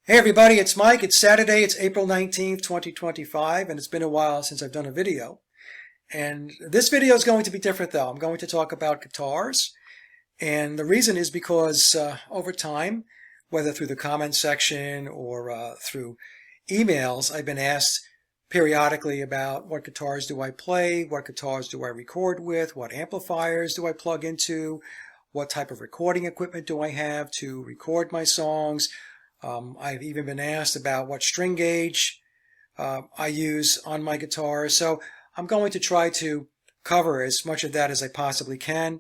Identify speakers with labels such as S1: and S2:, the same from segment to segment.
S1: Hey everybody, it's Mike. It's Saturday, it's April 19th, 2025, and it's been a while since I've done a video. And this video is going to be different though. I'm going to talk about guitars. And the reason is because over time, whether through the comment section or through emails, I've been asked periodically about what guitars do I play, what guitars do I record with, what amplifiers do I plug into, what type of recording equipment do I have to record my songs. I've even been asked about what string gauge I use on my guitar. So I'm going to try to cover as much of that as I possibly can.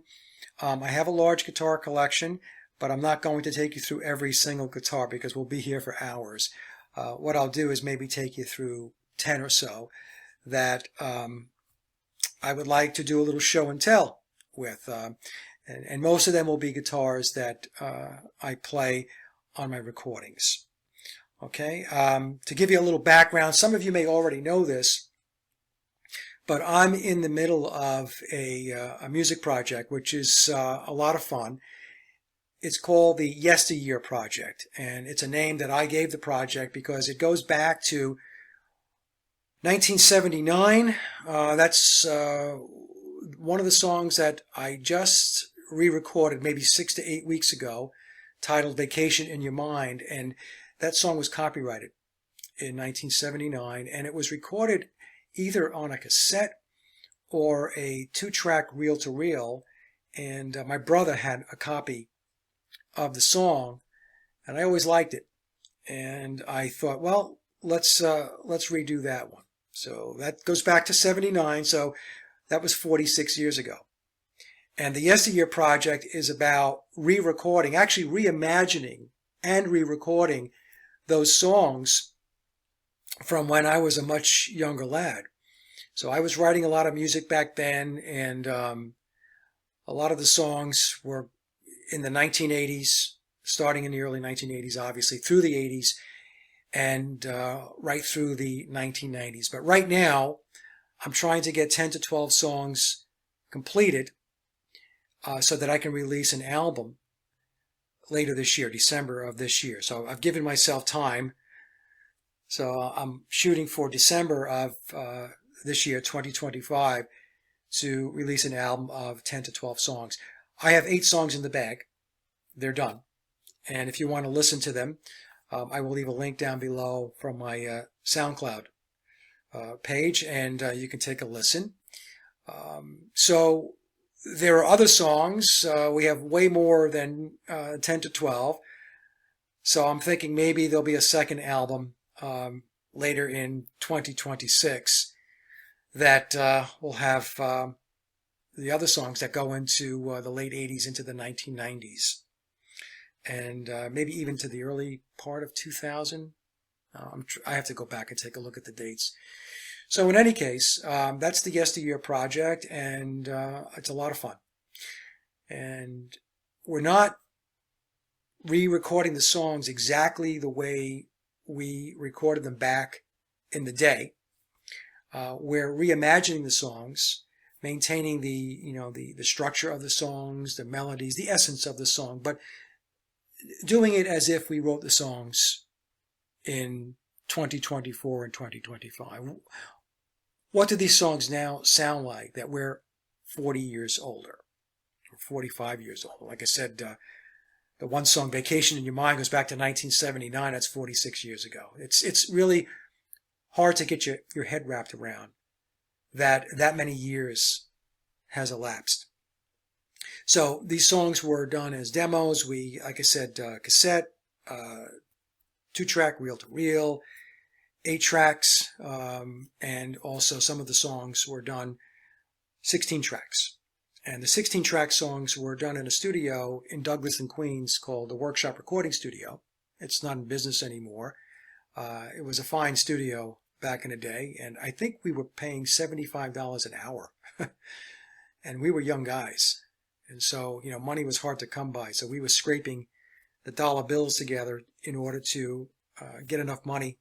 S1: I have a large guitar collection, but I'm not going to take you through every single guitar because we'll be here for hours. What I'll do is maybe take you through 10 or so that I would like to do a little show and tell with. And most of them will be guitars that I play on my recordings. Okay, to give you a little background, some of you may already know this, but I'm in the middle of a music project which is a lot of fun. It's called the Yesteryear Project, and it's a name that I gave the project because it goes back to 1979. That's one of the songs that I just re-recorded maybe 6 to 8 weeks ago, titled Vacation in Your Mind, and that song was copyrighted in 1979, and it was recorded either on a cassette or a 2-track reel-to-reel, and my brother had a copy of the song, and I always liked it, and I thought, well, let's redo that one. So that goes back to 79, so that was 46 years ago. And the Yesteryear Project is about re-recording, actually reimagining and re-recording those songs from when I was a much younger lad. So I was writing a lot of music back then, and a lot of the songs were in the 1980s, starting in the early 1980s, obviously, through the 80s, and right through the 1990s. But right now, I'm trying to get 10 to 12 songs completed, so that I can release an album later this year, December of this year. So I've given myself time. So I'm shooting for December of this year, 2025, to release an album of 10 to 12 songs. I have 8 songs in the bag. They're done. And if you want to listen to them, I will leave a link down below from my SoundCloud page, and you can take a listen. So there are other songs. We have way more than 10 to 12. So I'm thinking maybe there'll be a second album later in 2026 that will have the other songs that go into the late 80s into the 1990s. And maybe even to the early part of 2000. I have to go back and take a look at the dates. So in any case, that's the Yesteryear Project, and it's a lot of fun. And we're not re-recording the songs exactly the way we recorded them back in the day. We're reimagining the songs, maintaining the structure of the songs, the melodies, the essence of the song, but doing it as if we wrote the songs in 2024 and 2025. What do these songs now sound like that we're 40 years older, or 45 years older? Like I said, the one song, Vacation in Your Mind, goes back to 1979. That's 46 years ago. It's really hard to get your head wrapped around that many years has elapsed. So these songs were done as demos. We, like I said, cassette, 2-track reel-to-reel, 8 tracks, and also some of the songs were done 16 tracks. And the 16-track songs were done in a studio in Douglas and Queens called the Workshop Recording Studio. It's not in business anymore. It was a fine studio back in the day, and I think we were paying $75 an hour. And we were young guys. And so, money was hard to come by. So we were scraping the dollar bills together in order to get enough money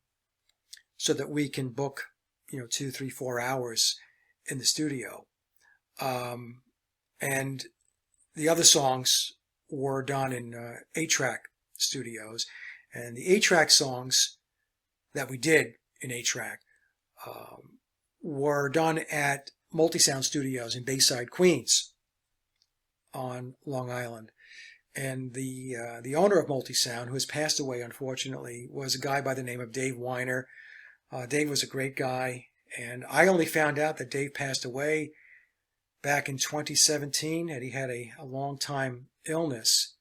S1: so that we can book, 2, 3, 4 hours in the studio. And the other songs were done in 8-track studios. And the 8-track songs that we did in 8-track were done at Multisound Studios in Bayside, Queens on Long Island. And the owner of Multisound, who has passed away unfortunately, was a guy by the name of Dave Weiner. Dave was a great guy, and I only found out that Dave passed away back in 2017, and he had a long time illness.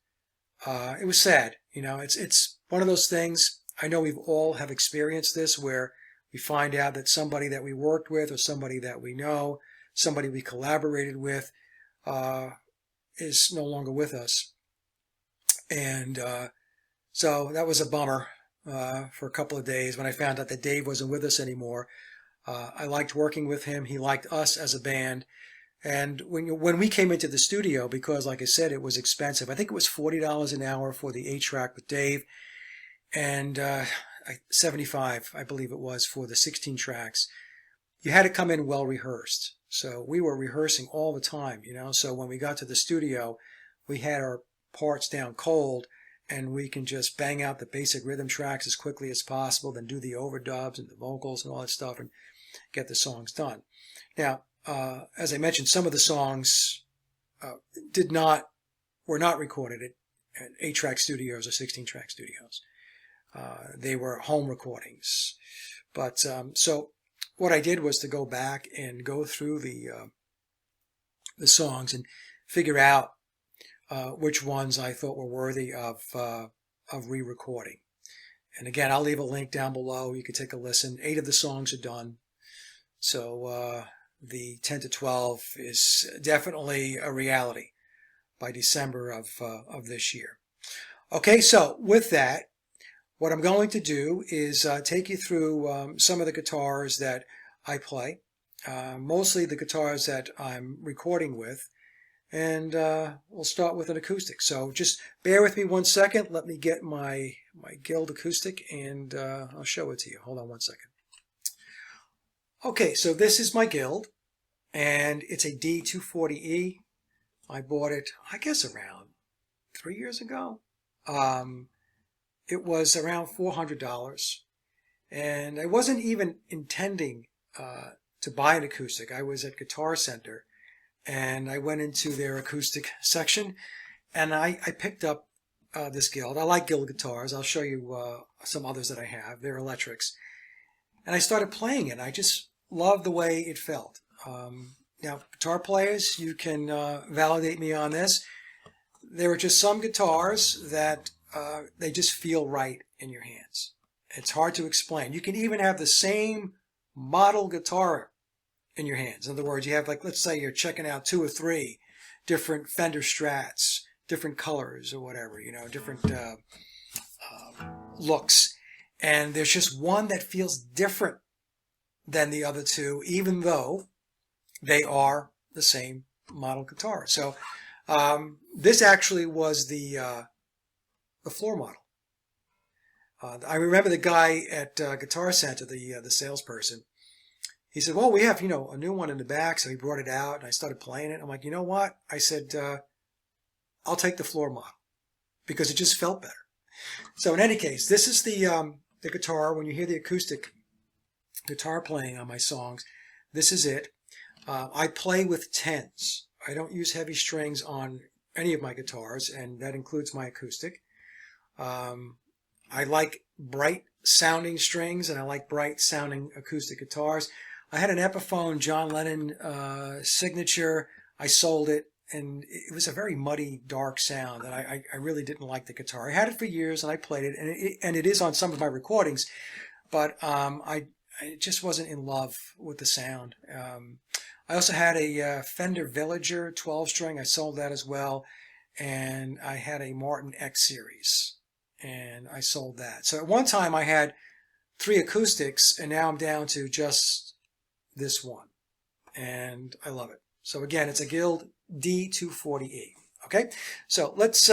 S1: It was sad. You know, it's one of those things. I know we've all have experienced this, where we find out that somebody that we worked with, or somebody that we know, somebody we collaborated with, is no longer with us. And so that was a bummer for a couple of days when I found out that Dave wasn't with us anymore. I liked working with him. He liked us as a band. And when we came into the studio, because like I said, it was expensive. I think it was $40 an hour for the 8-track with Dave, and $75, I believe it was, for the 16 tracks. You had to come in well rehearsed. So we were rehearsing all the time, you know. So when we got to the studio, we had our parts down cold, and we can just bang out the basic rhythm tracks as quickly as possible, then do the overdubs and the vocals and all that stuff and get the songs done. Now, as I mentioned, some of the songs were not recorded at 8-track studios or 16-track studios. They were home recordings. But so what I did was to go back and go through the songs and figure out which ones I thought were worthy of re-recording. And again, I'll leave a link down below. You can take a listen. 8 of the songs are done. So the 10 to 12 is definitely a reality by December of this year. Okay, so with that, what I'm going to do is take you through some of the guitars that I play, mostly the guitars that I'm recording with, and we'll start with an acoustic. So just bear with me 1 second. Let me get my Guild acoustic, and I'll show it to you. Hold on 1 second. Okay, so this is my Guild, and it's a D240E. I bought it, I guess, around 3 years ago. It was around $400, and I wasn't even intending to buy an acoustic. I was at Guitar Center, and I went into their acoustic section, and I picked up this Guild. I like Guild guitars. I'll show you some others that I have. They're electrics. And I started playing it. I just loved the way it felt. Now, guitar players, you can validate me on this. There are just some guitars that they just feel right in your hands. It's hard to explain. You can even have the same model guitar in your hands. In other words, you have, like, let's say you're checking out 2 or 3 different Fender Strats, different colors or whatever, you know, different looks. And there's just one that feels different than the other 2, even though they are the same model guitar. So this actually was the floor model. I remember the guy at Guitar Center, the salesperson. He said, "Well, we have, you know, a new one in the back." So he brought it out, and I started playing it. I'm like, you know what? I said, I'll take the floor model because it just felt better. So in any case, this is the guitar. When you hear the acoustic guitar playing on my songs, this is it. I play with 10s. I don't use heavy strings on any of my guitars, and that includes my acoustic. I like bright sounding strings, and I like bright sounding acoustic guitars. I had an Epiphone John Lennon signature. I sold it, and it was a very muddy, dark sound, and I really didn't like the guitar. I had it for years, and I played it, and it is on some of my recordings, but I just wasn't in love with the sound. I also had a Fender Villager 12-string. I sold that as well, and I had a Martin X Series, and I sold that. So at one time I had 3 acoustics, and now I'm down to just this one, and I love it. So again, it's a Guild D240E. Okay, so let's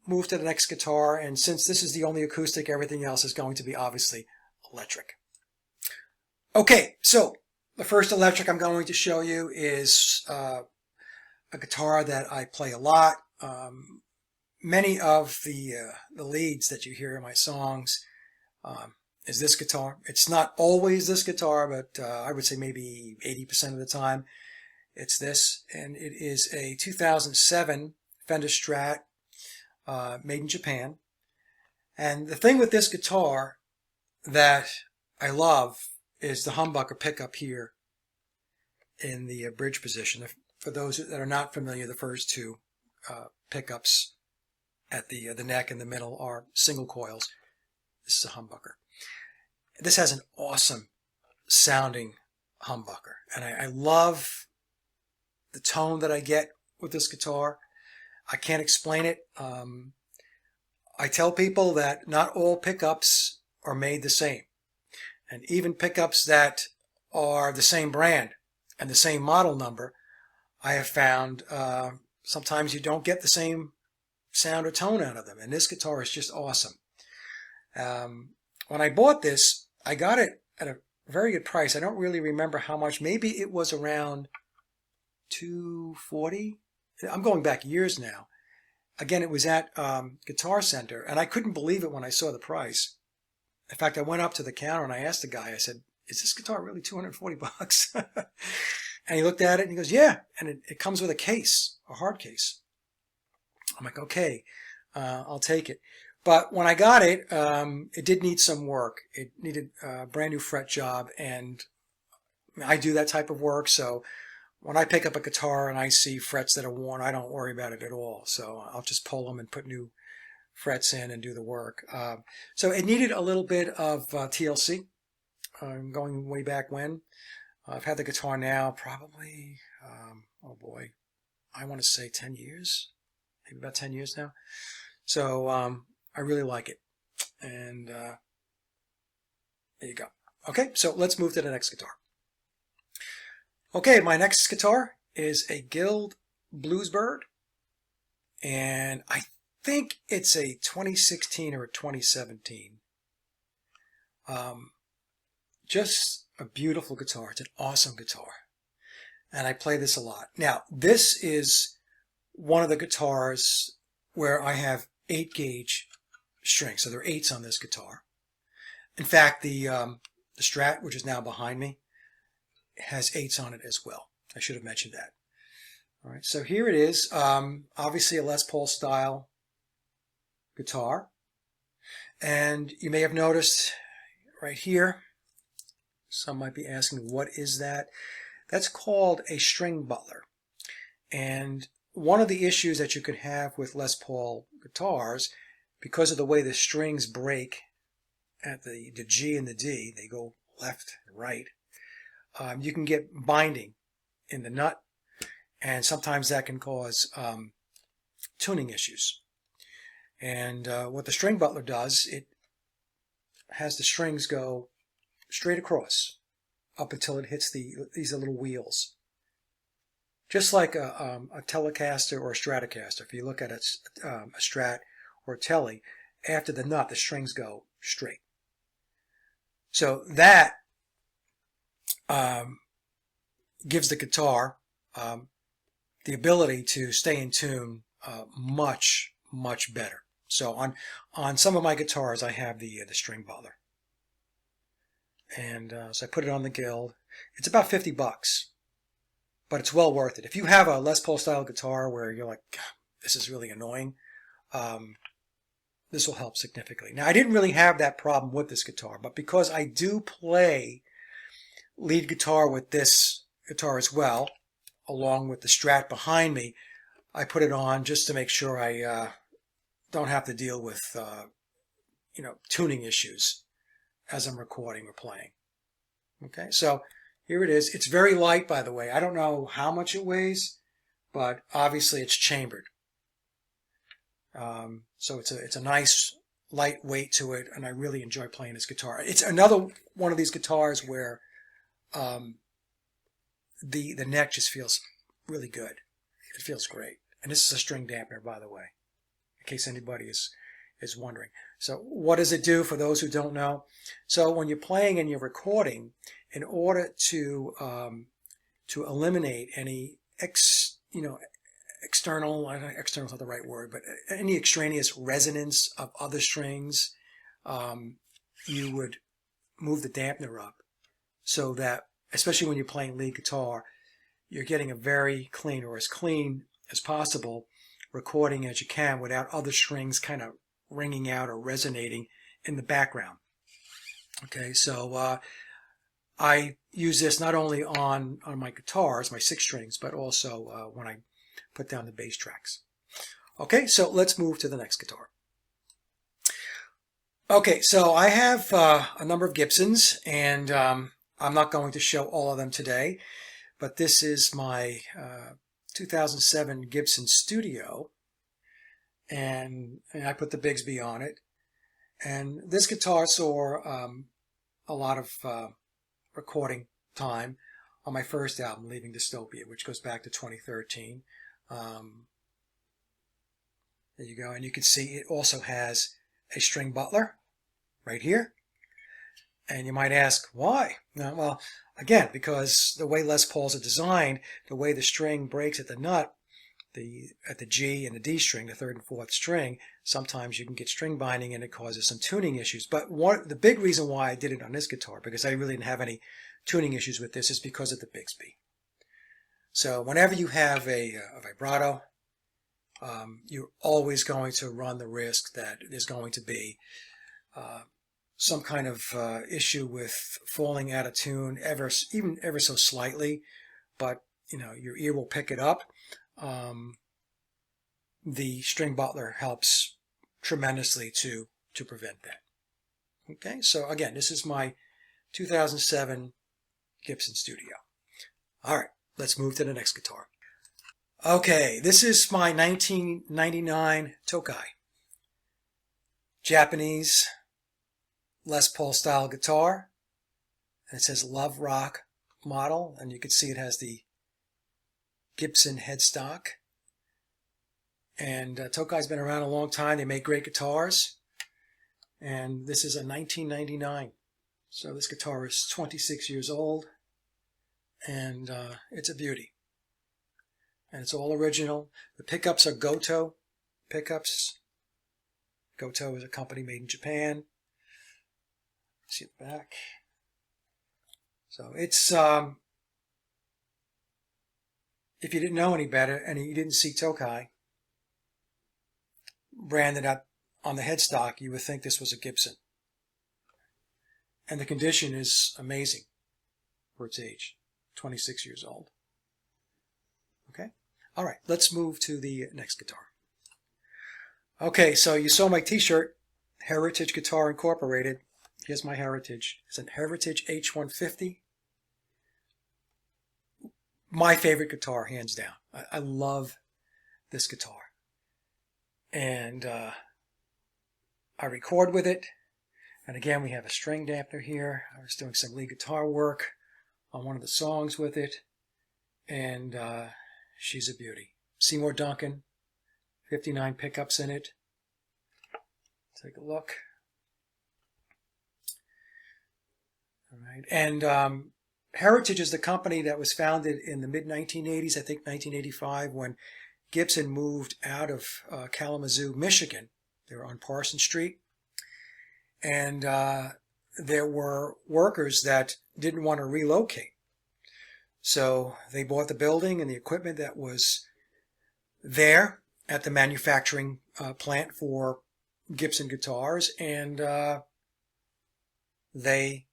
S1: move to the next guitar, and since this is the only acoustic, everything else is going to be obviously electric. Okay, so the first electric I'm going to show you is a guitar that I play a lot. many of the leads that you hear in my songs is this guitar. It's not always this guitar, but I would say maybe 80% of the time it's this. And it is a 2007 Fender Strat made in Japan. And the thing with this guitar that I love is the humbucker pickup here in the bridge position. For those that are not familiar, the first two pickups at the neck and the middle are single coils. This is a humbucker. This has an awesome sounding humbucker, and I love the tone that I get with this guitar. I can't explain it. I tell people that not all pickups are made the same, and even pickups that are the same brand and the same model number, I have found sometimes you don't get the same sound or tone out of them, and this guitar is just awesome. When I bought this, I got it at a very good price. I don't really remember how much. Maybe it was around $240. I'm going back years now. Again, it was at Guitar Center, and I couldn't believe it when I saw the price. In fact, I went up to the counter and I asked the guy, I said, is this guitar really $240? And he looked at it and he goes, yeah. And it comes with a case, a hard case. I'm like, okay, I'll take it. But when I got it, it did need some work. It needed a brand new fret job, and I do that type of work. So when I pick up a guitar and I see frets that are worn, I don't worry about it at all. So I'll just pull them and put new frets in and do the work. So it needed a little bit of TLC, going way back when. I've had the guitar now probably, oh boy, I want to say 10 years, maybe about 10 years now. So I really like it. And there you go. Okay, so let's move to the next guitar. Okay, my next guitar is a Guild Bluesbird, and I think it's a 2016 or a 2017. Just a beautiful guitar. It's an awesome guitar, and I play this a lot. Now, this is one of the guitars where I have 8-gauge strings, so there are 8s on this guitar. In fact, the Strat, which is now behind me, has 8s on it as well. I should have mentioned that. All right, so here it is. Obviously a Les Paul style guitar. And you may have noticed right here, some might be asking, what is that? That's called a string butler. And one of the issues that you could have with Les Paul guitars, because of the way the strings break at the G and the D, they go left and right, you can get binding in the nut, and sometimes that can cause tuning issues. And what the string butler does, it has the strings go straight across up until it hits these little wheels. Just like a Telecaster or a Stratocaster. If you look at a Strat or a Tele, after the nut, the strings go straight. So that gives the guitar the ability to stay in tune much, much better. So on some of my guitars, I have the string butler. And so I put it on the Guild. It's about $50, but it's well worth it. If you have a Les Paul style guitar where you're like, this is really annoying, this will help significantly. Now, I didn't really have that problem with this guitar, but because I do play lead guitar with this guitar as well, along with the Strat behind me, I put it on just to make sure I don't have to deal with tuning issues as I'm recording or playing. Okay, so here it is. It's very light, by the way. I don't know how much it weighs, but obviously it's chambered. So it's a nice light weight to it, and I really enjoy playing this guitar. It's another one of these guitars where the neck just feels really good. It feels great. And this is a string dampener, by the way, in case anybody is wondering. So what does it do for those who don't know? So when you're playing and you're recording, in order to eliminate any external, external is not the right word, but any extraneous resonance of other strings, you would move the dampener up so that, especially when you're playing lead guitar, you're getting a very clean, or as clean as possible, recording as you can without other strings kind of ringing out or resonating in the background. Okay, so I use this not only on my guitars, my 6 strings, but also when I put down the bass tracks. Okay, so let's move to the next guitar. Okay, so I have a number of Gibsons, and I'm not going to show all of them today, but this is my 2007 Gibson Studio, and I put the Bigsby on it. And this guitar saw a lot of recording time on my first album, Leaving Dystopia, which goes back to 2013. There you go, and you can see it also has a string butler right here. And you might ask, why? Well, again, because the way Les Pauls are designed, the way the string breaks at the nut, at the G and the D string, the 3rd and 4th string, sometimes you can get string binding and it causes some tuning issues. But the big reason why I did it on this guitar, because I really didn't have any tuning issues with this, is because of the Bigsby. So whenever you have a vibrato, you're always going to run the risk that there's going to be some kind of issue with falling out of tune, even ever so slightly, but your ear will pick it up. The string butler helps tremendously to prevent that. Okay, so again, this is my 2007 Gibson Studio. All right, let's move to the next guitar. Okay, this is my 1999 Tokai. Japanese Les Paul style guitar, and it says Love Rock model, and you can see it has the Gibson headstock. And Tokai's been around a long time. They make great guitars, and this is a 1999. So this guitar is 26 years old, and it's a beauty. And it's all original. The pickups are Goto pickups. Goto is a company made in Japan. See the back. So it's, if you didn't know any better and you didn't see Tokai branded up on the headstock, you would think this was a Gibson. And the condition is amazing for its age, 26 years old. Okay, all right, let's move to the next guitar. Okay, so you saw my t-shirt, Heritage Guitar Incorporated. Here's my Heritage. It's a Heritage H150. My favorite guitar, hands down. I love this guitar. And I record with it. And again, we have a string dampener here. I was doing some lead guitar work on one of the songs with it. And she's a beauty. Seymour Duncan, 59 pickups in it. Take a look. All right. And Heritage is the company that was founded in the mid-1980s, I think 1985, when Gibson moved out of Kalamazoo, Michigan. They were on Parsons Street. And there were workers that didn't want to relocate. So they bought the building and the equipment that was there at the manufacturing plant for Gibson guitars, and they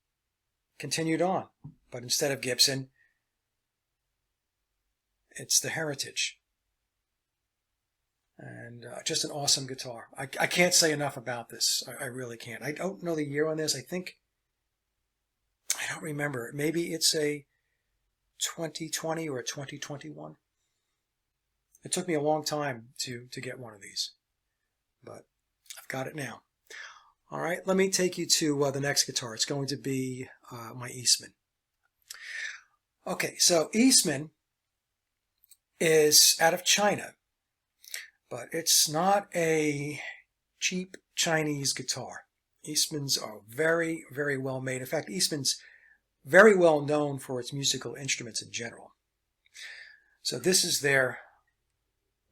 S1: continued on. But instead of Gibson, it's the Heritage. And just an awesome guitar. I can't say enough about this. I really can't. I don't know the year on this. I don't remember. Maybe it's a 2020 or a 2021. It took me a long time to get one of these, but I've got it now. All right, let me take you to the next guitar. It's going to be my Eastman. Okay, so Eastman is out of China, but it's not a cheap Chinese guitar. Eastmans are very, very well made. In fact, Eastman's very well known for its musical instruments in general. So this is their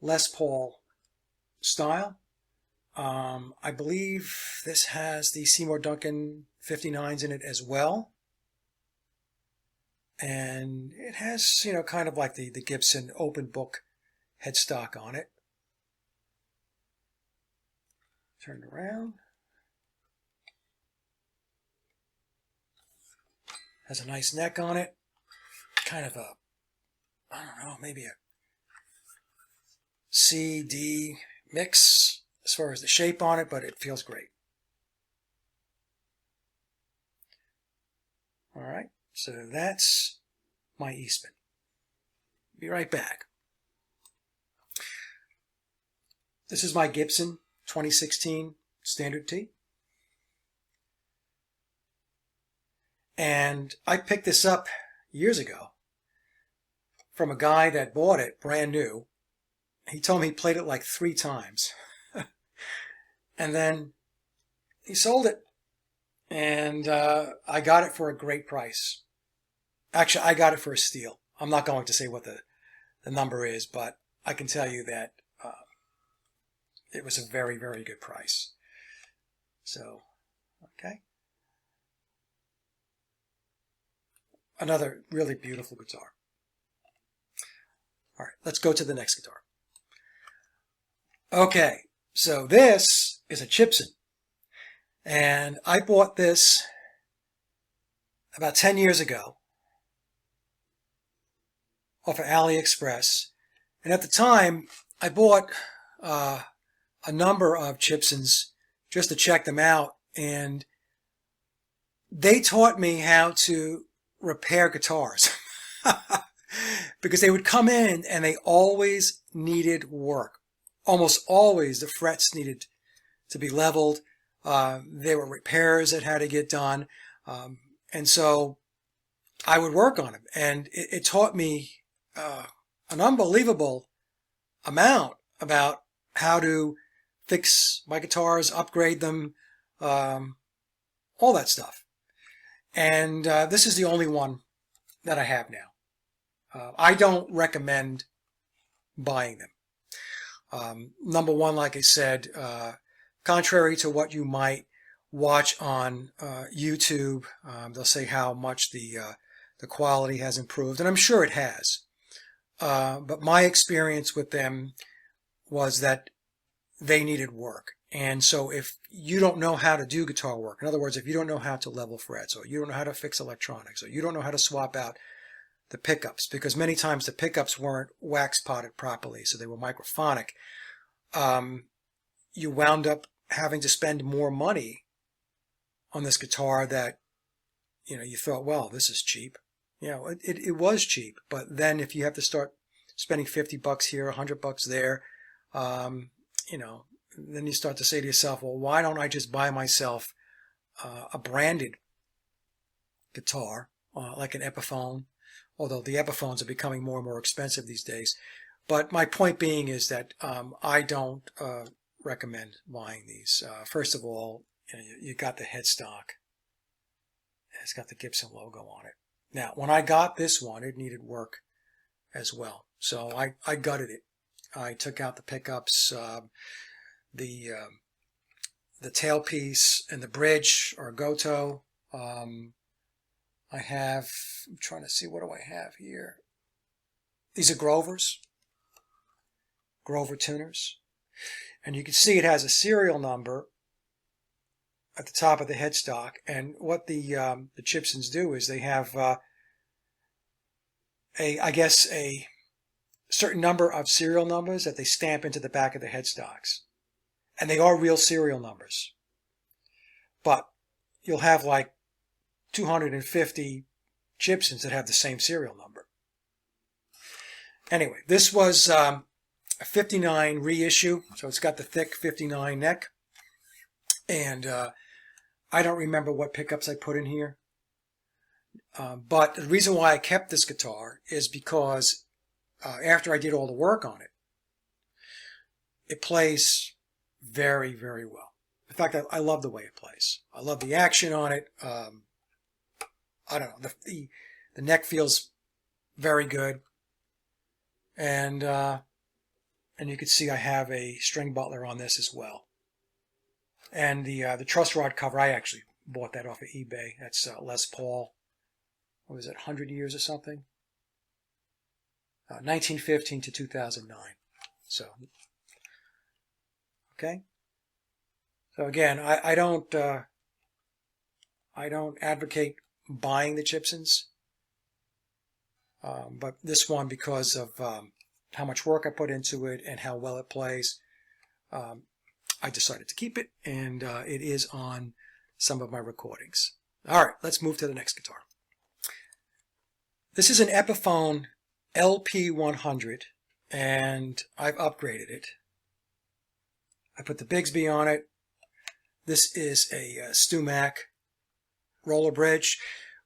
S1: Les Paul style. I believe this has the Seymour Duncan 59s in it as well. And it has, you know, kind of like the Gibson open book headstock on it. Turn it around. Has a nice neck on it. Kind of a, I don't know, maybe a C, D mix as far as the shape on it, but it feels great. All right, so that's my Eastman. Be right back. This is my Gibson 2016 Standard T. And I picked this up years ago from a guy that bought it brand new. He told me he played it like 3 times. And then he sold it. And I got it for a great price. Actually, I got it for a steal. I'm not going to say what the number is, but I can tell you that it was a very, very good price. So, okay. Another really beautiful guitar. All right, let's go to the next guitar. Okay, so this is a Chipsson. And I bought this about 10 years ago off of AliExpress. And at the time, I bought a number of Chipssons just to check them out. And they taught me how to repair guitars. Because they would come in and they always needed work. Almost always the frets needed to be leveled. There were repairs that had to get done. And so I would work on them. And it taught me an unbelievable amount about how to fix my guitars, upgrade them, all that stuff. And this is the only one that I have now. I don't recommend buying them. Number one, like I said, contrary to what you might watch on YouTube, they'll say how much the quality has improved, and I'm sure it has. But my experience with them was that they needed work. And so if you don't know how to do guitar work, in other words, if you don't know how to level frets, or you don't know how to fix electronics, or you don't know how to swap out the pickups, because many times the pickups weren't wax potted properly, so they were microphonic, you wound up having to spend more money on this guitar that, you know, you thought, well, this is cheap. You know, it was cheap, but then if you have to start spending $50 here, $100 there, you know, then you start to say to yourself, well, why don't I just buy myself a branded guitar, like an Epiphone, although the Epiphones are becoming more and more expensive these days. But my point being is that I don't recommend buying these. First of all, you got the headstock. It's got the Gibson logo on it. Now, when I got this one, it needed work as well. So I gutted it. I took out the pickups, the tailpiece and the bridge are Goto. I'm trying to see, what do I have here? These are Grovers, Grover tuners. And you can see it has a serial number at the top of the headstock. And what the Chipssons do is they have I guess a certain number of serial numbers that they stamp into the back of the headstocks. And they are real serial numbers. But you'll have like 250 Chipssons that have the same serial number. Anyway, this was a 59 reissue, so it's got the thick 59 neck. And I don't remember what pickups I put in here. But the reason why I kept this guitar is because after I did all the work on it, it plays very, very well. In fact, I love the way it plays. I love the action on it. I don't know, the neck feels very good. And And you can see I have a string butler on this as well. And the truss rod cover, I actually bought that off of eBay. That's Les Paul. What was it, 100 years or something? 1915 to 2009. So, okay. So again, I don't advocate buying the Chipssons, but this one, because of how much work I put into it and how well it plays, I decided to keep it, and it is on some of my recordings. All right, let's move to the next guitar. This is an Epiphone LP100, and I've upgraded it. I put the Bigsby on it. This is a Stu-Mac roller bridge.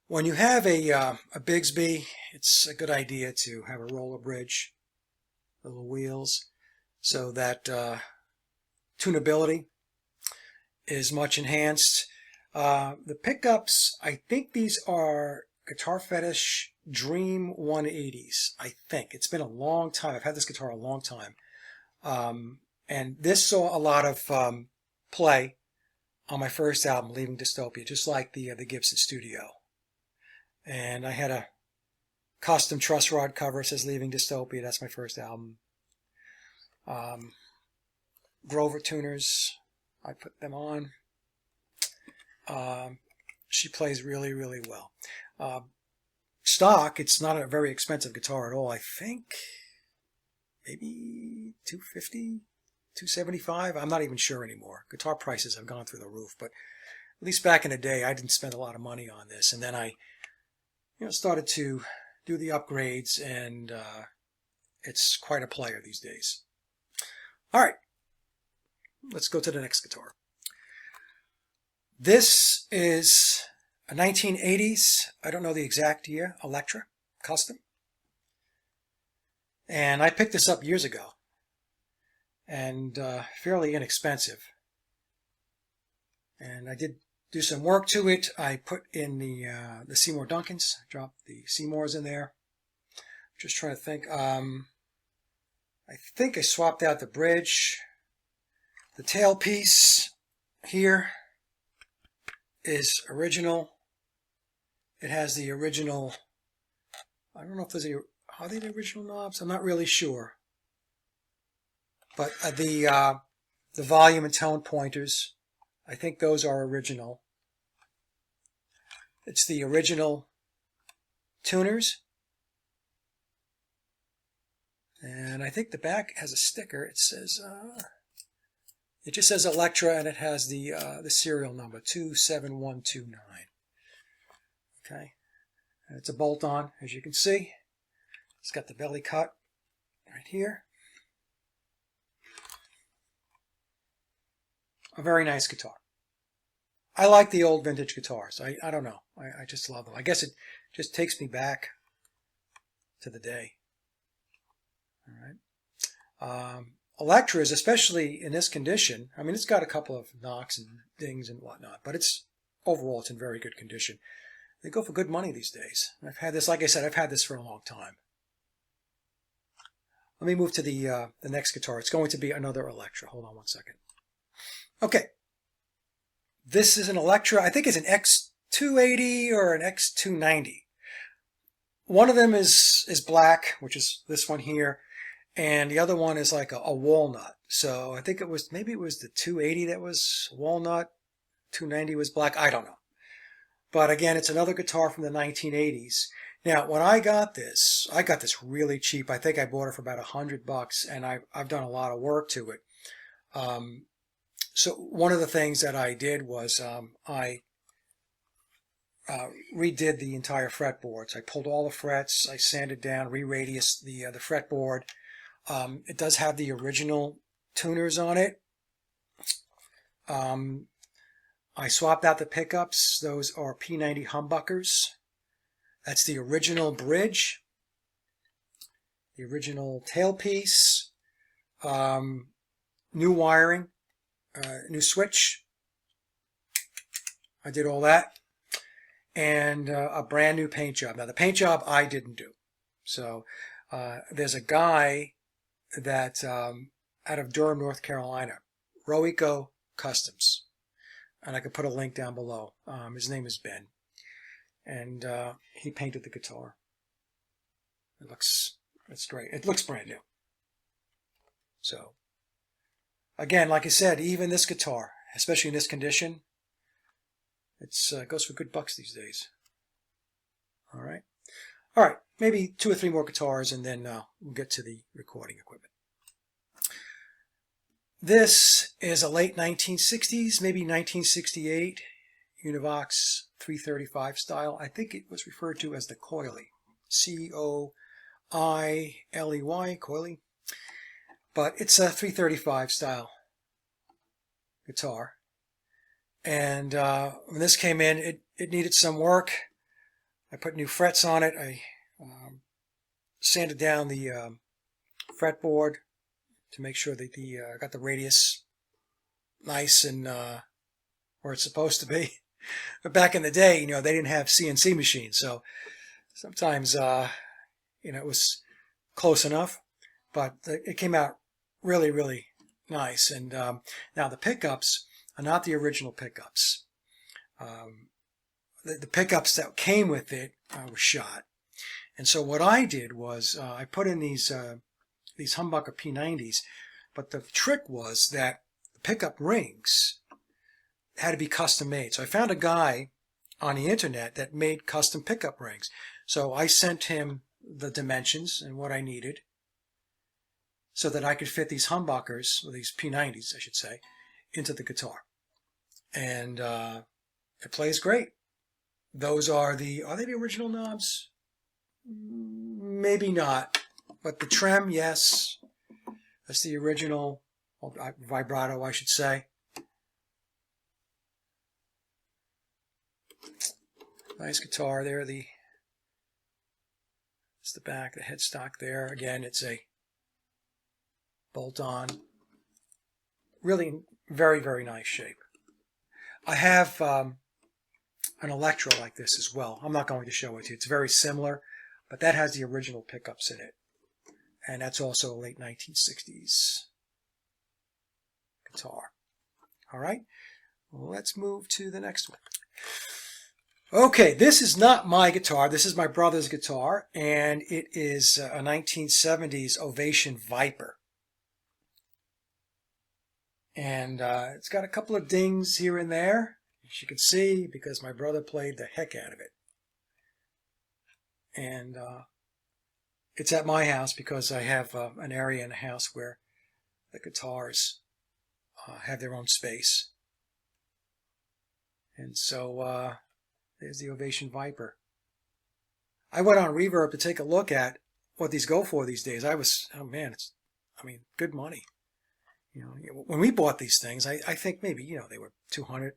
S1: When you have a Bigsby, it's a good idea to have a roller bridge, little wheels, so that tunability is much enhanced. The pickups, I think these are Guitar Fetish Dream 180s. I think. It's been a long time. I've had this guitar a long time. And this saw a lot of play on my first album, Leaving Dystopia, just like the Gibson Studio. And I had a custom truss rod cover. It says Leaving Dystopia. That's my first album. Grover tuners, I put them on. She plays really, really well. Stock, it's not a very expensive guitar at all. I think maybe $250, $275. I'm not even sure anymore. Guitar prices have gone through the roof, but at least back in the day, I didn't spend a lot of money on this. And then I, started to do the upgrades, and it's quite a player these days. All right, let's go to the next guitar. This is a 1980s, I don't know the exact year, Electra Custom. And I picked this up years ago, and fairly inexpensive. And I did do some work to it. I put in the Seymour Duncans, dropped the Seymours in there. Just trying to think. I think I swapped out the bridge. The tailpiece here is original. It has the original, I don't know if are they the original knobs? I'm not really sure. But the volume and tone pointers, I think those are original. It's the original tuners. And I think the back has a sticker. It says, it just says Electra, and it has the serial number, 27129. Okay. And it's a bolt-on, as you can see. It's got the belly cut right here. A very nice guitar. I like the old vintage guitars. I don't know. I just love them. I guess it just takes me back to the day. All right. Electras, especially in this condition, I mean, it's got a couple of knocks and dings and whatnot, but overall it's in very good condition. They go for good money these days. I've had this, like I said, I've had this for a long time. Let me move to the next guitar. It's going to be another Electra. Hold on one second. Okay. This is an Electra. I think it's an X280 or an X290. One of them is black, which is this one here, and the other one is like a walnut. So I think maybe it was the 280 that was walnut, 290 was black. I don't know. But again, it's another guitar from the 1980s. Now, when I got this really cheap. I think I bought it for about $100, and I've done a lot of work to it. So one of the things that I did was I redid the entire fretboards. I pulled all the frets, I sanded down, re-radiused the fretboard. It does have the original tuners on it. I swapped out the pickups. Those are P90 humbuckers. That's the original bridge, the original tailpiece, new wiring, new switch. I did all that. And a brand new paint job. Now, the paint job I didn't do. So there's a guy that out of Durham, North Carolina, Electra Customs, and I could put a link down below. His name is Ben, and he painted the guitar. It's great. It looks brand new. So, again, like I said, even this guitar, especially in this condition, it goes for good bucks these days. All right. All right. Maybe 2 or 3 more guitars, and then we'll get to the recording equipment. This is a late 1960s, maybe 1968 Univox 335 style. I think it was referred to as the Coily. C-O-I-L-E-Y, Coily. But it's a 335 style guitar. And when this came in, it needed some work. I put new frets on it. I sanded down the fretboard to make sure that I got the radius nice and where it's supposed to be. But back in the day, they didn't have CNC machines, so sometimes it was close enough, but it came out really, really nice. And now the pickups are not the original pickups. The pickups that came with it were shot. And so what I did was I put in these humbucker P90s, but the trick was that the pickup rings had to be custom made. So I found a guy on the internet that made custom pickup rings. So I sent him the dimensions and what I needed so that I could fit these humbuckers, or these P90s I should say, into the guitar. And it plays great. Those are they the original knobs? Maybe not. But the trem, yes. That's the original vibrato, I should say. Nice guitar there. It's the back, the headstock there. Again, it's a bolt-on. Really very, very nice shape. I have an Electra like this as well. I'm not going to show it to you. It's very similar, but that has the original pickups in it. And that's also a late 1960s guitar. All right, well, let's move to the next one. Okay, this is not my guitar. This is my brother's guitar, and it is a 1970s Ovation Viper. And it's got a couple of dings here and there, as you can see, because my brother played the heck out of it. And it's at my house because I have an area in the house where the guitars have their own space. And so there's the Ovation Viper. I went on Reverb to take a look at what these go for these days. Oh man, good money. When we bought these things, I think maybe, they were $200,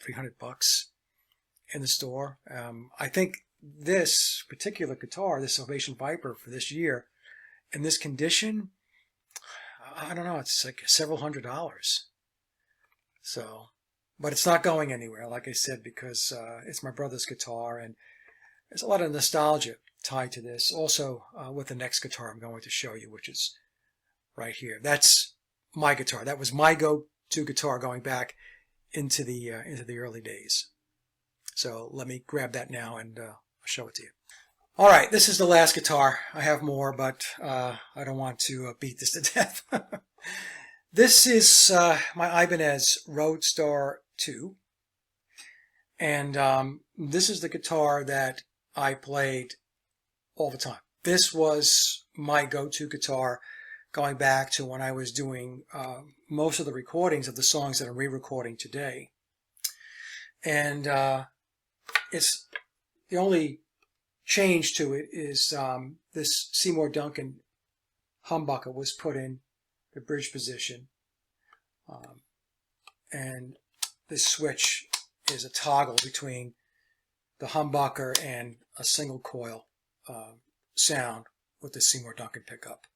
S1: $300 in the store. I think this particular guitar, this Ovation Viper for this year, in this condition, I don't know, it's like several $100s. So, but it's not going anywhere, like I said, because it's my brother's guitar, and there's a lot of nostalgia tied to this. Also, with the next guitar I'm going to show you, which is right here. That's my guitar. That was my go-to guitar going back into the early days. So let me grab that now and I'll show it to you. All right, this is the last guitar. I have more, but I don't want to beat this to death. This is my Ibanez Roadstar 2, and this is the guitar that I played all the time. This was my go-to guitar going back to when I was doing most of the recordings of the songs that I'm re-recording today. And it's the only change to it is this Seymour Duncan humbucker was put in the bridge position, and this switch is a toggle between the humbucker and a single coil sound with the Seymour Duncan pickup.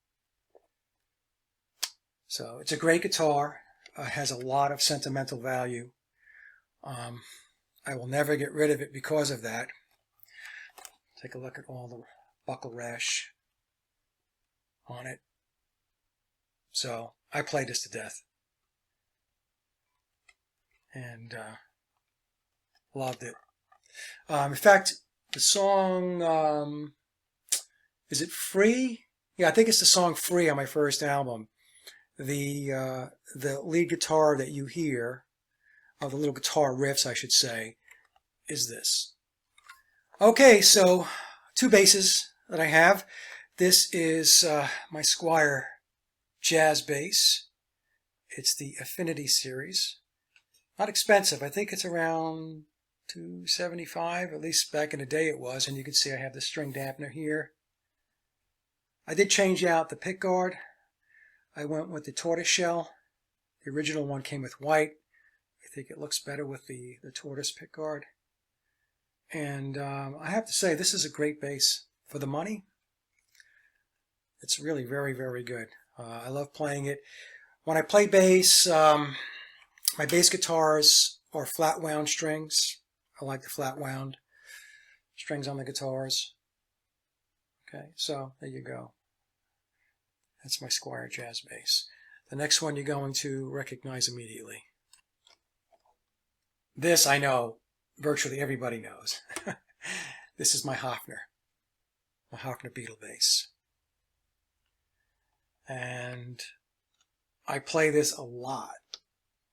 S1: So it's a great guitar. Has a lot of sentimental value. I will never get rid of it because of that. Take a look at all the buckle rash on it. So I played this to death. And loved it. In fact, the song, is it Free? Yeah, I think it's the song Free on my first album. The lead guitar that you hear, or the little guitar riffs, I should say, is this. Okay, so 2 basses that I have. This is my Squier jazz bass. It's the Affinity series. Not expensive. I think it's around $275, at least back in the day it was. And you can see I have the string dampener here. I did change out the pick guard. I went with the tortoise shell. The original one came with white. I think it looks better with the tortoise pick guard. And I have to say, this is a great bass for the money. It's really very, very good. I love playing it. When I play bass, my bass guitars are flat wound strings. I like the flat wound strings on the guitars. Okay, so there you go. That's my Squier jazz bass. The next one you're going to recognize immediately. This I know virtually everybody knows. This is my Hofner Beetle bass. And I play this a lot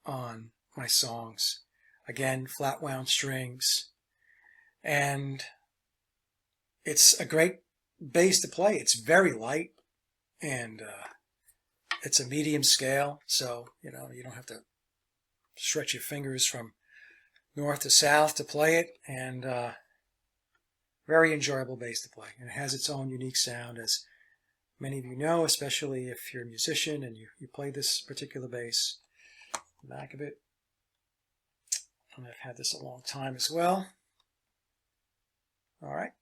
S1: on my songs. Again, flat wound strings. And it's a great bass to play. It's very light, and it's a medium scale, so you don't have to stretch your fingers from north to south to play it, and very enjoyable bass to play. And it has its own unique sound, as many of you know, especially if you're a musician and you play this particular bass. The back of it, and I've had this a long time as well. All right.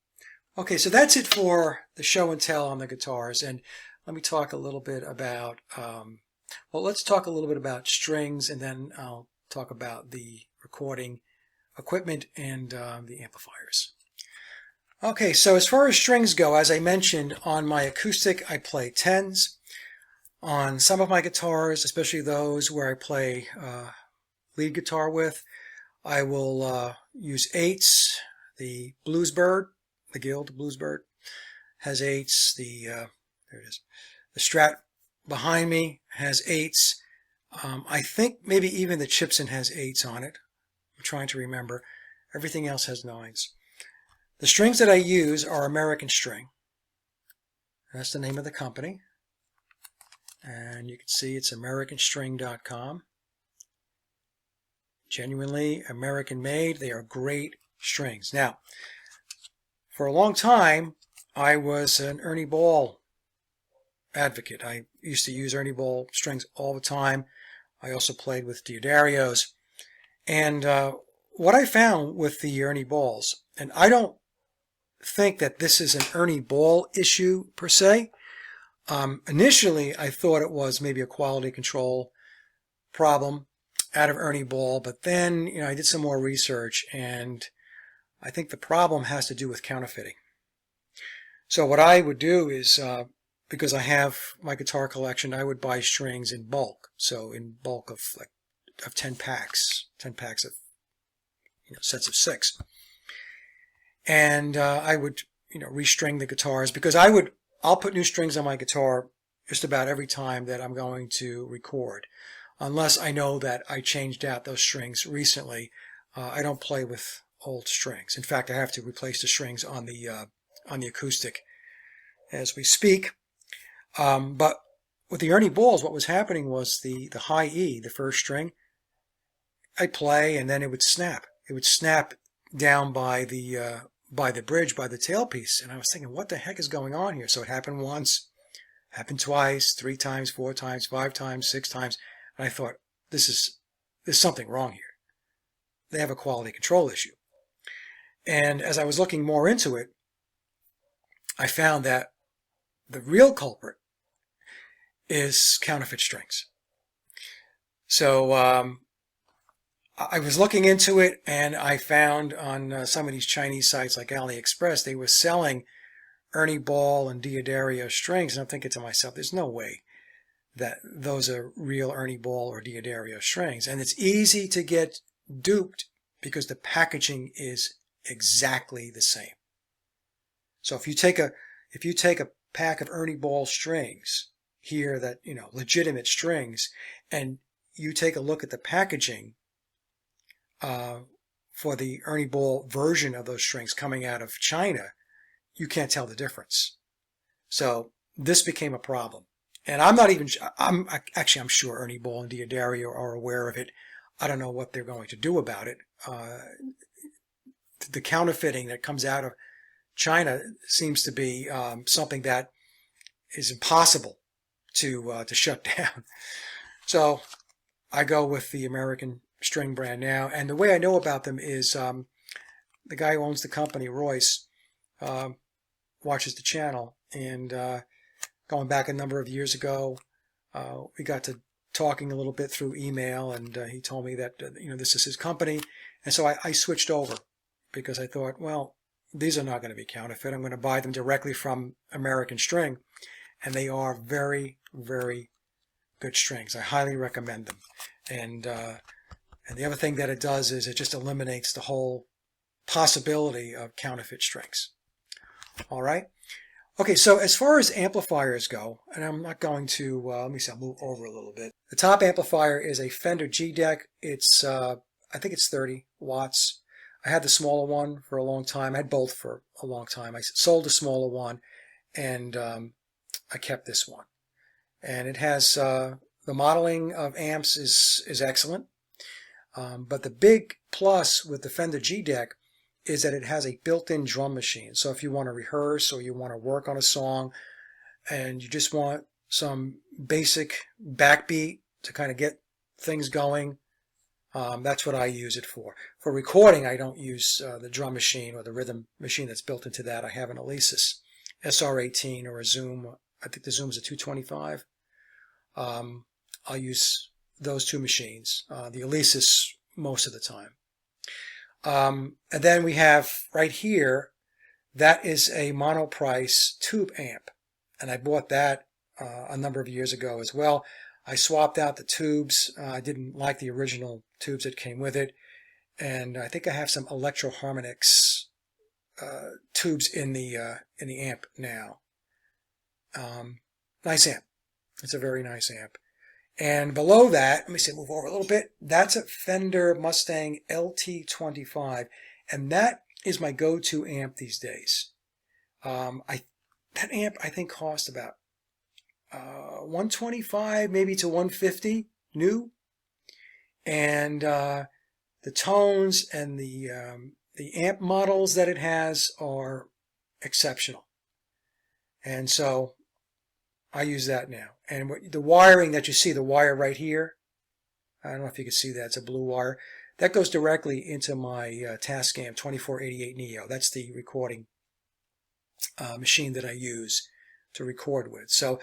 S1: Okay, so that's it for the show and tell on the guitars, and let me talk a little bit about, let's talk a little bit about strings, and then I'll talk about the recording equipment and the amplifiers. Okay, so as far as strings go, as I mentioned, on my acoustic I play 10s. On some of my guitars, especially those where I play lead guitar with, I will use 8s. The Bluesbird, the Guild Bluesbird, has 8s. There it is. The Strat behind me has 8s. I think maybe even the Chipsson has 8s on it. I'm trying to remember. Everything else has 9s. The strings that I use are American String. That's the name of the company. And you can see it's AmericanString.com. Genuinely American made. They are great strings. Now, for a long time, I was an Ernie Ball advocate. I used to use Ernie Ball strings all the time. I also played with Diodarios. And what I found with the Ernie Balls, and I don't think that this is an Ernie Ball issue per se. Initially, I thought it was maybe a quality control problem out of Ernie Ball, but then I did some more research, and I think the problem has to do with counterfeiting. So what I would do is, because I have my guitar collection, I would buy strings in bulk. So in bulk of 10 packs of sets of 6. And I would restring the guitars, because I'll put new strings on my guitar just about every time that I'm going to record, unless I know that I changed out those strings recently. I don't play with old strings. In fact, I have to replace the strings on the acoustic as we speak. But with the Ernie Balls, what was happening was the high E, the first string, I'd play and then it would snap. It would snap down by the bridge, by the tailpiece. And I was thinking, what the heck is going on here? So it happened once, happened twice, 3 times, 4 times, 5 times, 6 times. And I thought, there's something wrong here. They have a quality control issue. And as I was looking more into it, I found that the real culprit is counterfeit strings. So I was looking into it, and I found on some of these Chinese sites like AliExpress, they were selling Ernie Ball and Diodario strings, and I'm thinking to myself, there's no way that those are real Ernie Ball or D'Addario strings. And it's easy to get duped because the packaging is exactly the same. So if you take a pack of Ernie Ball strings here, that, you know, legitimate strings, and you take a look at the packaging for the Ernie Ball version of those strings coming out of China, you can't tell the difference. So this became a problem. And I'm sure Ernie Ball and D'Addario are aware of it. I don't know what they're going to do about it. The counterfeiting that comes out of China seems to be something that is impossible to shut down. So I go with the American string brand now. And the way I know about them is the guy who owns the company, Royce, watches the channel. And going back a number of years ago, we got to talking a little bit through email, and he told me that this is his company. And so I switched over because I thought, well, these are not going to be counterfeit. I'm going to buy them directly from American String, and they are very, very good strings. I highly recommend them. And the other thing that it does is it just eliminates the whole possibility of counterfeit strings. All right. Okay, so as far as amplifiers go, and I'm not going to, let me see, I'll move over a little bit. The top amplifier is a Fender G-Deck. It's, I think it's 30 watts. I had the smaller one for a long time. I had both for a long time. I sold the smaller one, and I kept this one. And it has, the modeling of amps is excellent. But the big plus with the Fender G-Deck is that it has a built-in drum machine. So if you want to rehearse or you want to work on a song and you just want some basic backbeat to kind of get things going, that's what I use it for. For recording, I don't use the drum machine or the rhythm machine that's built into that. I have an Alesis SR18 or a Zoom. I think the Zoom's a 225. I'll use those two machines, the Alesis most of the time. And then we have right here, that is a Monoprice tube amp. And I bought that a number of years ago as well. I swapped out the tubes. I didn't like the original tubes that came with it. And I think I have some Electro Harmonix tubes in the amp now. Nice amp. It's a very nice amp. And below that, let me see, move over a little bit. That's a Fender Mustang LT25, and that is my go-to amp these days. That amp I think cost about $125, maybe to $150 new, and the tones and the amp models that it has are exceptional, and so I use that now. And the wiring that you see, the wire right here, I don't know if you can see that, it's a blue wire. That goes directly into my Tascam 2488 Neo. That's the recording machine that I use to record with. So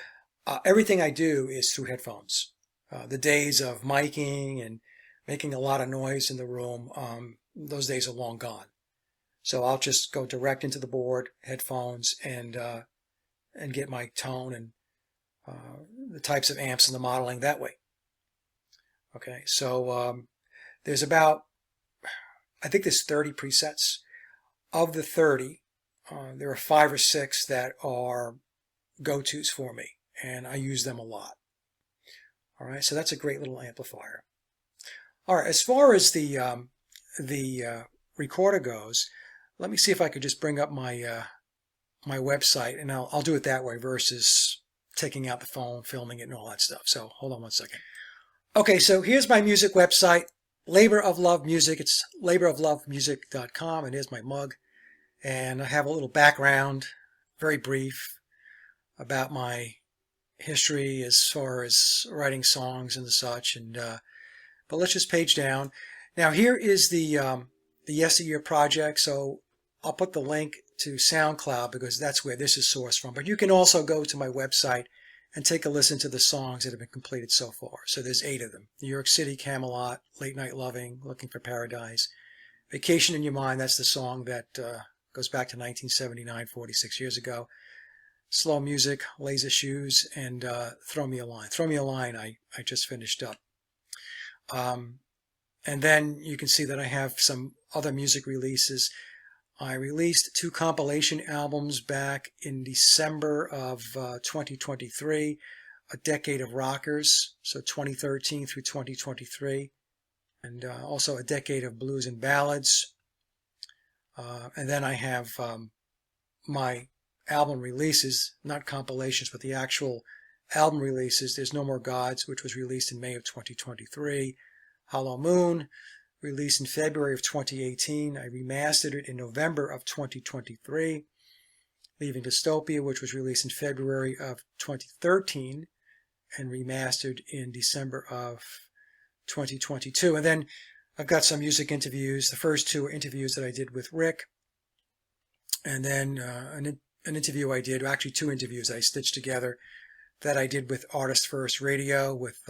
S1: everything I do is through headphones. The days of miking and making a lot of noise in the room, those days are long gone. So I'll just go direct into the board, headphones, and get my tone and the types of amps and the modeling that way. Okay, so there's about, I think there's 30 presets. Of the 30, there are 5 or 6 that are go-tos for me, and I use them a lot. All right, so that's a great little amplifier. All right, as far as the recorder goes, let me see if I could just bring up my my website, and I'll do it that way versus taking out the phone, filming it, and all that stuff. So hold on one second. Okay, so here's my music website, Labor of Love Music. It's laboroflovemusic.com, and here's my mug. And I have a little background, very brief, about my history as far as writing songs and such. And but let's just page down. Now here is the Yesteryear project. So I'll put the link to SoundCloud because that's where this is sourced from. But you can also go to my website and take a listen to the songs that have been completed so far. So there's 8 of them. New York City, Camelot, Late Night Loving, Looking for Paradise. Vacation in Your Mind, that's the song that goes back to 1979, 46 years ago. Slow Music, Laser Shoes, and Throw Me a Line. Throw Me a Line I just finished up. And then you can see that I have some other music releases. I released 2 compilation albums back in December of 2023, A Decade of Rockers, so 2013 through 2023, and also A Decade of Blues and Ballads. And then I have my album releases, not compilations, but the actual album releases. There's No More Gods, which was released in May of 2023. Hollow Moon, released in February of 2018. I remastered it in November of 2023. Leaving Dystopia, which was released in February of 2013 and remastered in December of 2022. And then I've got some music interviews. The first 2 are interviews that I did with Rick. And then an interview I did, actually 2 interviews I stitched together that I did with Artist First Radio with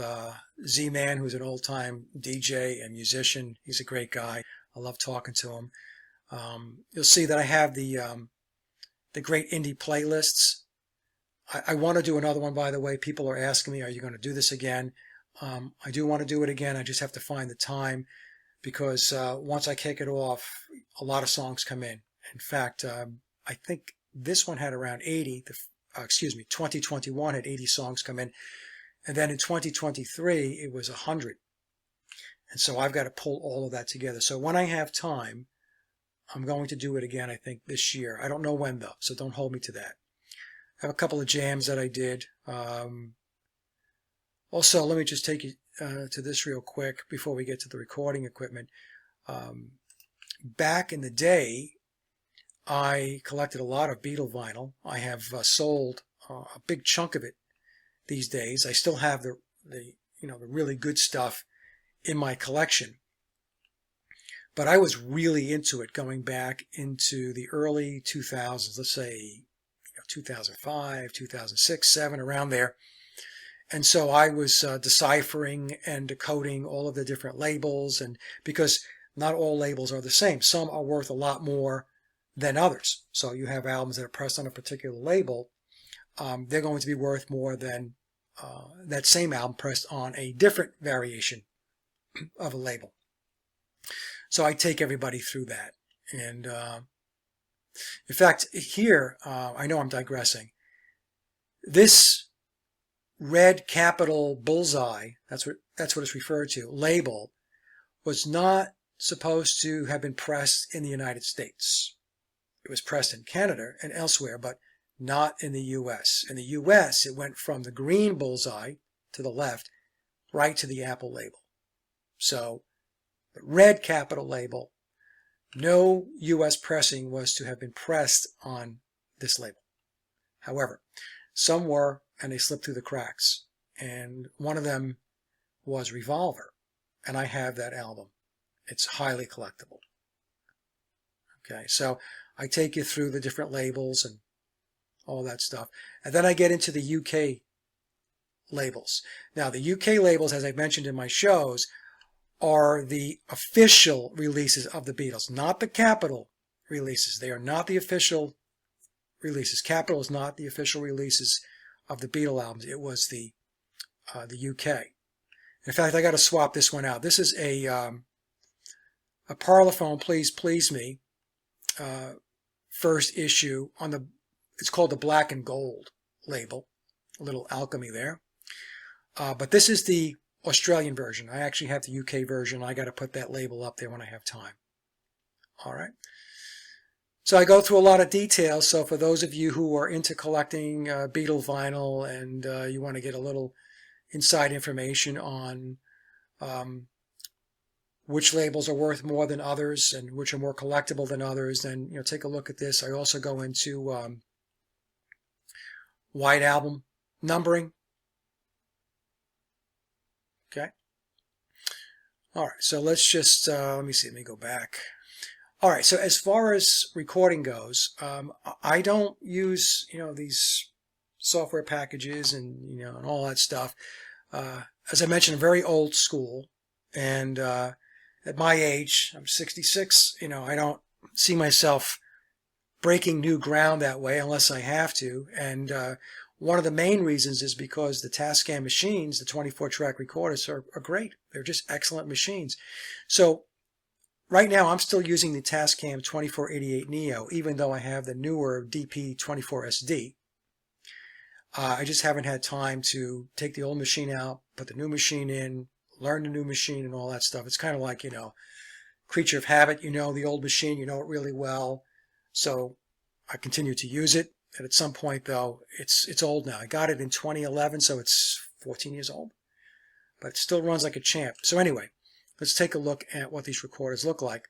S1: Z-Man, who's an old-time DJ and musician. He's a great guy. I love talking to him. You'll see that I have the great indie playlists. I want to do another one, by the way. People are asking me, are you going to do this again? I do want to do it again. I just have to find the time because once I kick it off, a lot of songs come in. In fact, I think this one had around 80. 2021 had 80 songs come in. And then in 2023, it was 100. And so I've got to pull all of that together. So when I have time, I'm going to do it again, I think, this year. I don't know when, though, so don't hold me to that. I have a couple of jams that I did. Also, let me just take you to this real quick before we get to the recording equipment. Back in the day, I collected a lot of Beatle vinyl. I have sold a big chunk of it these days. I still have the really good stuff in my collection. But I was really into it going back into the early 2000s, let's say 2005, 2006, 2007, around there. And so I was deciphering and decoding all of the different labels, and because not all labels are the same. Some are worth a lot more than others. So you have albums that are pressed on a particular label. They're going to be worth more than that same album pressed on a different variation of a label. So I take everybody through that. And in fact, here, I know I'm digressing. This red capital bullseye, that's what it's referred to, label, was not supposed to have been pressed in the United States. It was pressed in Canada and elsewhere, but not in the U.S. In the U.S., it went from the green bullseye to the left right to the Apple label. So the red capital label, no U.S. pressing was to have been pressed on this label. However, some were, and they slipped through the cracks. And one of them was Revolver, and I have that album. It's highly collectible. Okay, so I take you through the different labels and all that stuff. And then I get into the UK labels. Now, the UK labels, as I mentioned in my shows, are the official releases of the Beatles, not the Capitol releases. They are not the official releases. Capitol is not the official releases of the Beatle albums. It was the UK. In fact, I got to swap this one out. This is a Parlophone, Please Please Me, first issue on the, it's called the Black and Gold label. A little alchemy there. But this is the Australian version. I actually have the UK version. I got to put that label up there when I have time. All right. So I go through a lot of details. So for those of you who are into collecting Beatle vinyl and you want to get a little inside information on which labels are worth more than others and which are more collectible than others, then take a look at this. I also go into white album numbering. Okay. All right. So let's just let me see. Let me go back. All right. So as far as recording goes, I don't use these software packages and and all that stuff. As I mentioned, I'm very old school, and at my age, I'm 66. I don't see myself breaking new ground that way unless I have to. And one of the main reasons is because the Tascam machines, the 24-track recorders, are great. They're just excellent machines. So right now I'm still using the Tascam 2488 Neo, even though I have the newer DP24SD. I just haven't had time to take the old machine out, put the new machine in, learn the new machine and all that stuff. It's kind of like, you know, creature of habit. You know the old machine, you know it really well. So I continue to use it. And at some point, though, it's old now. I got it in 2011, so it's 14 years old. But it still runs like a champ. So anyway, let's take a look at what these recorders look like.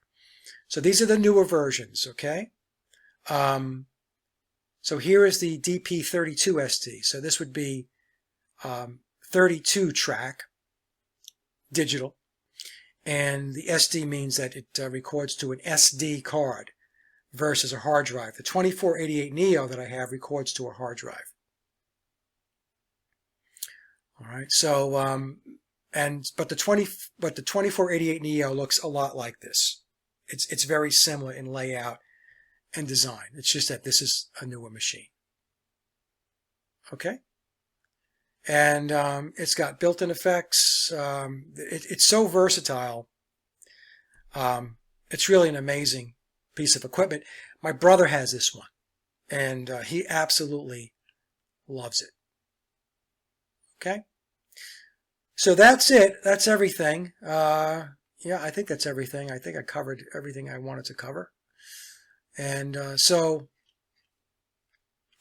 S1: So these are the newer versions, okay? So here is the DP32SD. So this would be 32-track digital. And the SD means that it records to an SD card versus a hard drive. The 2488 Neo that I have records to a hard drive. All right. So but the 2488 Neo looks a lot like this. It's very similar in layout and design. It's just that this is a newer machine. Okay. And it's got built-in effects. It's so versatile. It's really an amazing piece of equipment. My brother has this one, and he absolutely loves it. Okay. So that's it. That's everything. Yeah, I think that's everything. I think I covered everything I wanted to cover. And so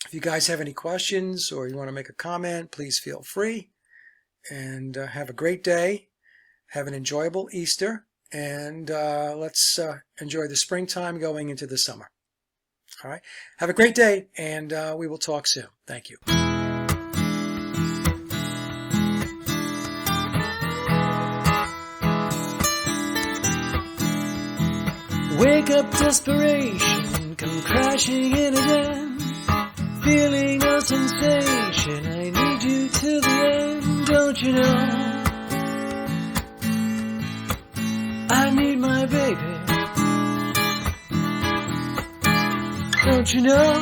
S1: if you guys have any questions or you want to make a comment, please feel free. And have a great day. Have an enjoyable Easter. And let's enjoy the springtime going into the summer. All right. Have a great day, and we will talk soon. Thank you.
S2: Wake up desperation, come crashing in again. Feeling a sensation, I need you till the end, don't you know? I need my baby, don't you know?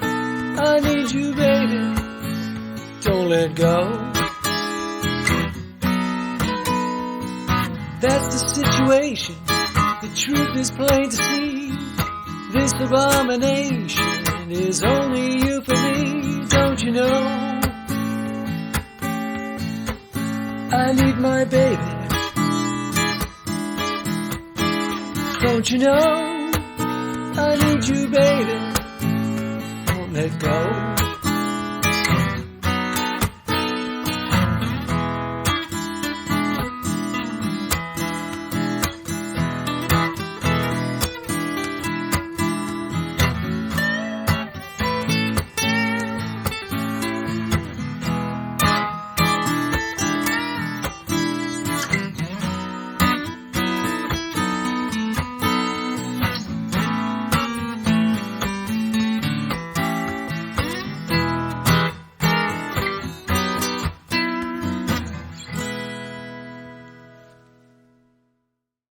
S2: I need you, baby, don't let go. That's the situation, the truth is plain to see. This abomination is only you for me, don't you know? I need my baby, don't you know? I need you, baby, don't let go.